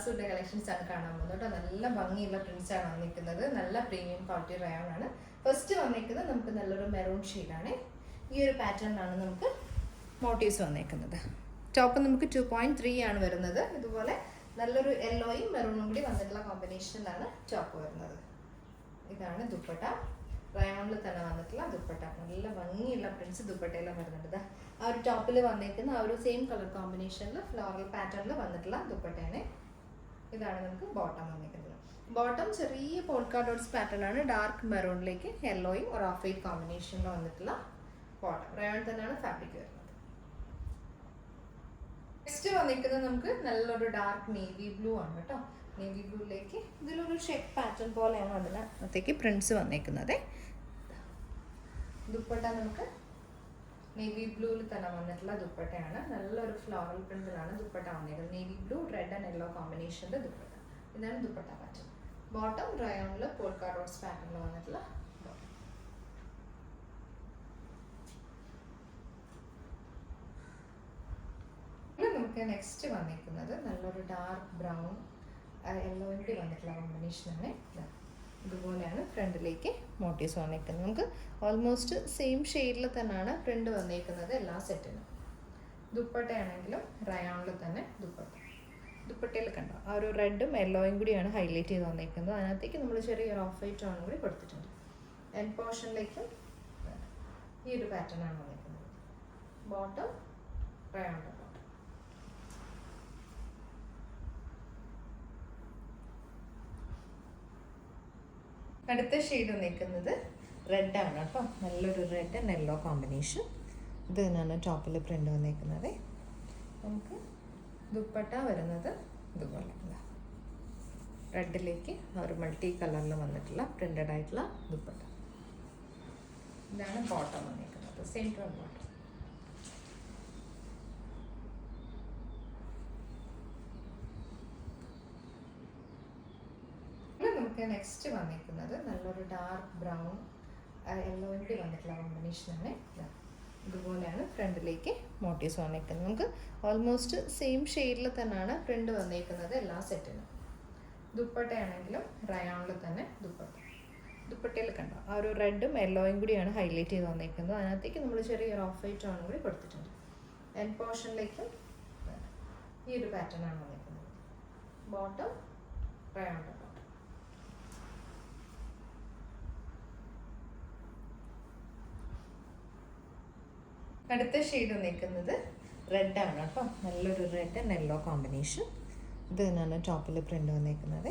Suit collections ആണ് കാണാൻ പോകുന്നത് കേട്ടോ. നല്ല ഭംഗിയുള്ള പ്രിന്റ്സ് ആണ് വന്നിരിക്കുന്നത്. നല്ല പ്രീമിയം ക്വാളിറ്റി റയോൺ ആണ്. ഫസ്റ്റ് വന്നിരിക്കുന്നത് നമുക്ക് നല്ലൊരു മെറൂൺ ഷെയ്ഡാണ്. ഈ ഒരു പാറ്റേണിലാണ് നമുക്ക് മോട്ടീവ്സ് വന്നിരിക്കുന്നത്. ടോപ്പ് നമുക്ക് 2.3 ആണ് വരുന്നത്. ഇതുപോലെ നല്ലൊരു യെല്ലോയും മെറൂണും കൂടി വന്നിട്ടുള്ള കോമ്പിനേഷനിലാണ് ടോപ്പ് വരുന്നത്. ഇതാണ് ദുപ്പട്ട. റയോണിൽ തന്നെ വന്നിട്ടുള്ള ദുപ്പട്ട. നല്ല ഭംഗിയുള്ള പ്രിന്റ്സ് ദുപ്പട്ടയിലും വരുന്നുണ്ട്. ആ ഒരു ടോപ്പിൽ വന്നിരിക്കുന്ന ആ ഒരു സെയിം കളർ കോമ്പിനേഷനിൽ ഫ്ലോറൽ പാറ്റേണിൽ വന്നിട്ടുള്ള ദുപ്പട്ടയാണ്. ഇതാണ് നമുക്ക് ബോട്ടം വന്നിരിക്കുന്നത്. ബോട്ടം ചെറിയ പോൾക്ക ഡോട്ട്സ് പാറ്റേൺ ആണ്. ഡാർക്ക് മെറൂണിലേക്ക് യെല്ലോയും ഒരു ഓഫ് വൈറ്റ് കോമ്പിനേഷനിൽ വന്നിട്ടുള്ള ബോട്ടം. റയോൺ തന്നെയാണ് ഫാബ്രിക് വരുന്നത്. നെക്സ്റ്റ് വന്നിരിക്കുന്നത് നമുക്ക് നല്ലൊരു ഡാർക്ക് നേവി ബ്ലൂ ആണ് കേട്ടോ. നേവി ബ്ലൂയിലേക്ക് ഇതിലൊരു ഷെയ്ഡ് പാറ്റേൺ പോലെയാണ് അതിനകത്തേക്ക് പ്രിന്റ്സ് വന്നിരിക്കുന്നത്. ദുപ്പട്ട നമുക്ക് നേവി ബ്ലൂവിൽ തന്നെ വന്നിട്ടുള്ള ദുപ്പട്ടയാണ്. നല്ലൊരു ഫ്ലോറൽ പ്രിന്റിലാണ് ദുപ്പട്ട വന്നിരിക്കുന്നത്. Navy blue, red and yellow കോമ്പിനേഷൻ്റെ ദുപ്പട്ട. ഇതാണ് ദുപ്പട്ട പാറ്റേൺ. ബോട്ടം റയോണിൽ പോൾക്ക ഡോട്ട്സ് പാറ്റേണിൽ വന്നിട്ടുള്ള ബോട്ടം. നമുക്ക് നെക്സ്റ്റ് വന്നിരിക്കുന്നത് നല്ലൊരു ഡാർക്ക് ബ്രൗൺ യെല്ലോയും കൂടി വന്നിട്ടുള്ള കോമ്പിനേഷനാണ്. ഇതുപോലെയാണ് ഫ്രണ്ടിലേക്ക് മോട്ടീവ്സ് വന്നിരിക്കുന്നത്. നമുക്ക് ഓൾമോസ്റ്റ് സെയിം ഷെയ്ഡിൽ തന്നെയാണ് പ്രിന്റ് വന്നിരിക്കുന്നത് എല്ലാ സെറ്റിനും. ദുപ്പട്ടയാണെങ്കിലും റയോണിൽ തന്നെ ദുപ്പട്ട. ദുപ്പട്ടയിൽ കണ്ടോ ആ ഒരു റെഡും യെല്ലോയും കൂടിയാണ് ഹൈലൈറ്റ് ചെയ്ത് വന്നിരിക്കുന്നത്. അതിനകത്തേക്ക് നമ്മൾ ചെറിയൊരു ഓഫ് വൈറ്റ് ടോണും കൂടി കൊടുത്തിട്ടുണ്ട്. എൻഡ് പോർഷനിലേക്കും ഈ ഒരു പാറ്റേൺ ആണ് വന്നിരിക്കുന്നത്. ബോട്ടം റയോണിൻ്റെ ബോട്ടം. അടുത്ത ഷെയ്ഡ് നിൽക്കുന്നത് റെഡാണ് കേട്ടോ. നല്ലൊരു റെഡ് ആൻഡ് യെല്ലോ കോമ്പിനേഷൻ. ഇത് തന്നെയാണ് ടോപ്പിൽ പ്രിൻ്റ് വന്നിരിക്കുന്നത്. നമുക്ക് ദുപ്പട്ട വരുന്നത് ഇതുപോലെ റെഡിലേക്ക് ഒരു മൾട്ടി കളറിൽ വന്നിട്ടുള്ള പ്രിൻ്റഡ് ആയിട്ടുള്ള ദുപ്പട്ട. ഇതാണ് ബോട്ടം വന്നിരിക്കുന്നത്. Central bottom. നമുക്ക് നെക്സ്റ്റ് വന്നിരിക്കുന്നത് നല്ലൊരു ഡാർക്ക് ബ്രൗൺ യെല്ലോയും കൂടി വന്നിട്ടുള്ള കോമ്പിനേഷനാണ്. ഇതുപോലെയാണ് ഫ്രണ്ടിലേക്ക് മോട്ടീവ്സ് വന്നിരിക്കുന്നത്. നമുക്ക് ഓൾമോസ്റ്റ് സെയിം ഷെയ്ഡിൽ തന്നെയാണ് പ്രിന്റ് വന്നിരിക്കുന്നത് എല്ലാ സെറ്റിനും. ദുപ്പട്ടയാണെങ്കിലും റയോണിൽ തന്നെ ദുപ്പട്ട. ദുപ്പട്ടയിൽ കണ്ടോ ആ ഒരു റെഡും യെല്ലോയും കൂടിയാണ് ഹൈലൈറ്റ് ചെയ്ത് വന്നിരിക്കുന്നത്. അതിനകത്തേക്ക് നമ്മൾ ചെറിയൊരു ഓഫ് വൈറ്റ് ടോണും കൂടി കൊടുത്തിട്ടുണ്ട്. എൻഡ് പോർഷനിലേക്കും ഈ ഒരു പാറ്റേൺ ആണ് വന്നിരിക്കുന്നത്. ബോട്ടം റയോണിൻ്റെ ബോട്ടം. അടുത്ത ഷെയ്ഡ് നിൽക്കുന്നത് റെഡാണ് കേട്ടോ. നല്ലൊരു റെഡ് ആൻഡ് യെല്ലോ കോമ്പിനേഷൻ. ഇത് തന്നെയാണ് ടോപ്പിൽ പ്രിൻ്റ് വന്നിരിക്കുന്നത്.